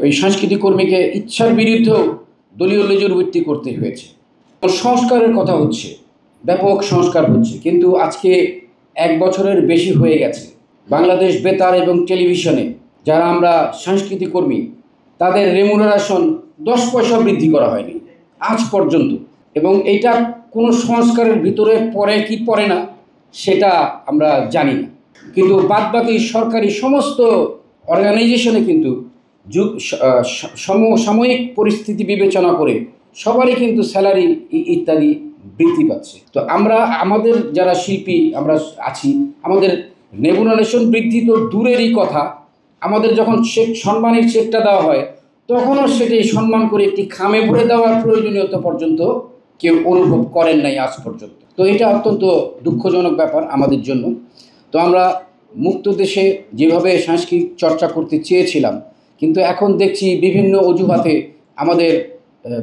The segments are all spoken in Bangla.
এই সাংস্কৃতিক কর্মীকে ইচ্ছার বিরুদ্ধেও দলীয় লেজুরবৃত্তি করতে হয়েছে। সংস্কারের কথা হচ্ছে, ব্যাপক সংস্কার হচ্ছে, কিন্তু আজকে 1 বছরের বেশি হয়ে গেছে বাংলাদেশ বেতার এবং টেলিভিশনে যারা আমরা সাংস্কৃতিক কর্মী তাদের রেমুনারেশন 10 পয়সা বৃদ্ধি করা হয়নি আজ পর্যন্ত। এবং এটা কোনো সংস্কারের ভিতরে পড়ে কি পড়ে না সেটা আমরা জানি না, কিন্তু বাদবাকি সরকারি সমস্ত অর্গানাইজেশনে কিন্তু সমসাময়িক পরিস্থিতি বিবেচনা করে সবারই কিন্তু স্যালারি ইত্যাদি বৃদ্ধি পাচ্ছে। তো আমরা আমাদের যারা শিল্পী আমরা আছি, আমাদের রেমুনারেশন বৃদ্ধি তো দূরেরই কথা, আমাদের যখন সম্মানের চেকটা দেওয়া হয় তখনও সেটি সম্মান করে একটি খামে ভরে দেওয়ার প্রয়োজনীয়তা পর্যন্ত কেউ অনুভব করেন নাই আজ পর্যন্ত। তো এটা অত্যন্ত দুঃখজনক ব্যাপার আমাদের জন্য। তো আমরা মুক্ত দেশে যেভাবে সাংস্কৃতিক চর্চা করতে চেয়েছিলাম, কিন্তু এখন দেখছি বিভিন্ন অজুহাতে আমাদের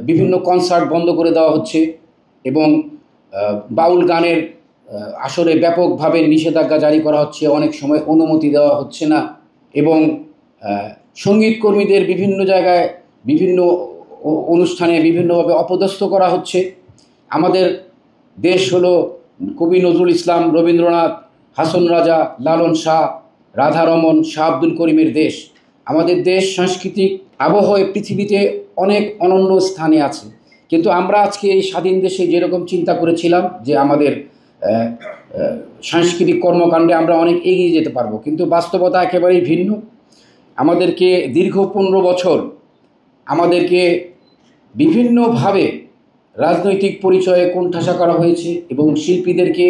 বিভিন্ন কনসার্ট বন্ধ করে দেওয়া হচ্ছে এবং বাউল গানের আসরে ব্যাপকভাবে নিষেধাজ্ঞা জারি করা হচ্ছে, অনেক সময় অনুমতি দেওয়া হচ্ছে না এবং সঙ্গীত কর্মীদের বিভিন্ন জায়গায় বিভিন্ন অনুষ্ঠানে বিভিন্নভাবে অপদস্থ করা হচ্ছে। আমাদের দেশ হলো কবি নজরুল ইসলাম, রবীন্দ্রনাথ, হাসন রাজা, লালন শাহ, রাধারমন, শাহ আব্দুল করিমের দেশ। আমাদের দেশ সাংস্কৃতিক আবহাওয়ায় পৃথিবীতে অনেক অনন্য স্থানে আছে, কিন্তু আমরা আজকে এই স্বাধীন দেশে যেরকম চিন্তা করেছিলাম যে আমাদের সাংস্কৃতিক কর্মকাণ্ডে আমরা অনেক এগিয়ে যেতে পারবো, কিন্তু বাস্তবতা একেবারেই ভিন্ন। আমাদেরকে দীর্ঘ 15 বছর আমাদেরকে বিভিন্নভাবে রাজনৈতিক পরিচয়ে কোণঠাসা করা হয়েছে এবং শিল্পীদেরকে,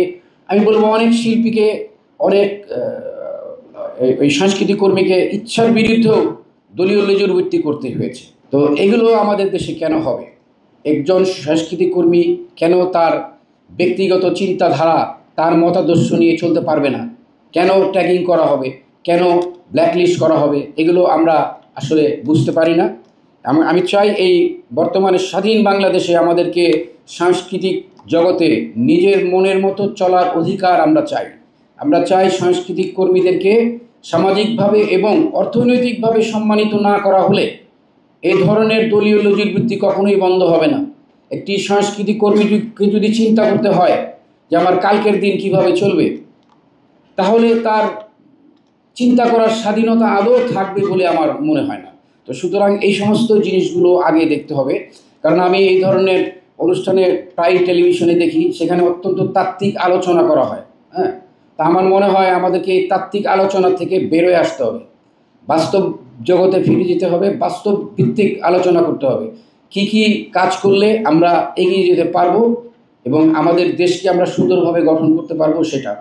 আমি বলবো অনেক শিল্পীকে, অনেক এই সাংস্কৃতিক কর্মীকে ইচ্ছার বিরুদ্ধেও দলীয় লেজুরবৃত্তি করতে হয়েছে। তো এগুলো আমাদের দেশে কেন হবে? একজন সাংস্কৃতিক কর্মী কেন তার ব্যক্তিগত চিন্তাধারা, তার মতাদর্শ নিয়ে চলতে পারবে না? কেন ট্যাগিং করা হবে, কেন ব্ল্যাকলিস্ট করা হবে? এগুলো আমরা আসলে বুঝতে পারি না। আমি চাই এই বর্তমানে স্বাধীন বাংলাদেশে আমাদেরকে সাংস্কৃতিক জগতে নিজের মনের মতো চলার অধিকার আমরা চাই। আমরা চাই সাংস্কৃতিক কর্মীদেরকে সামাজিকভাবে এবং অর্থনৈতিকভাবে সম্মানিত না করা হলে এই ধরনের দলীয় লেজুরবৃত্তি কখনোই বন্ধ হবে না। একটি সাংস্কৃতিক কর্মীকে যদি চিন্তা করতে হয় যে আমার কালকের দিন কিভাবে চলবে, তাহলে তার চিন্তা করার স্বাধীনতা আদৌ থাকবে বলে আমার মনে হয় না। তো সুতরাং এই সমস্ত জিনিসগুলো আগে দেখতে হবে, কারণ আমি এই ধরনের অনুষ্ঠানে প্রায় টেলিভিশনে দেখি, সেখানে অত্যন্ত তাত্ত্বিক আলোচনা করা হয়। হ্যাঁ, তা আমার মনে হয় আমাদেরকে এই তাত্ত্বিক আলোচনা থেকে বেরোয় আসতে হবে, বাস্তব জগতে ফিরে যেতে হবে, বাস্তব ভিত্তিক আলোচনা করতে হবে। কি কি কাজ করলে আমরা এগিয়ে যেতে পারবো এবং আমাদের দেশকে আমরা সুন্দরভাবে গঠন করতে পারবো সেটা।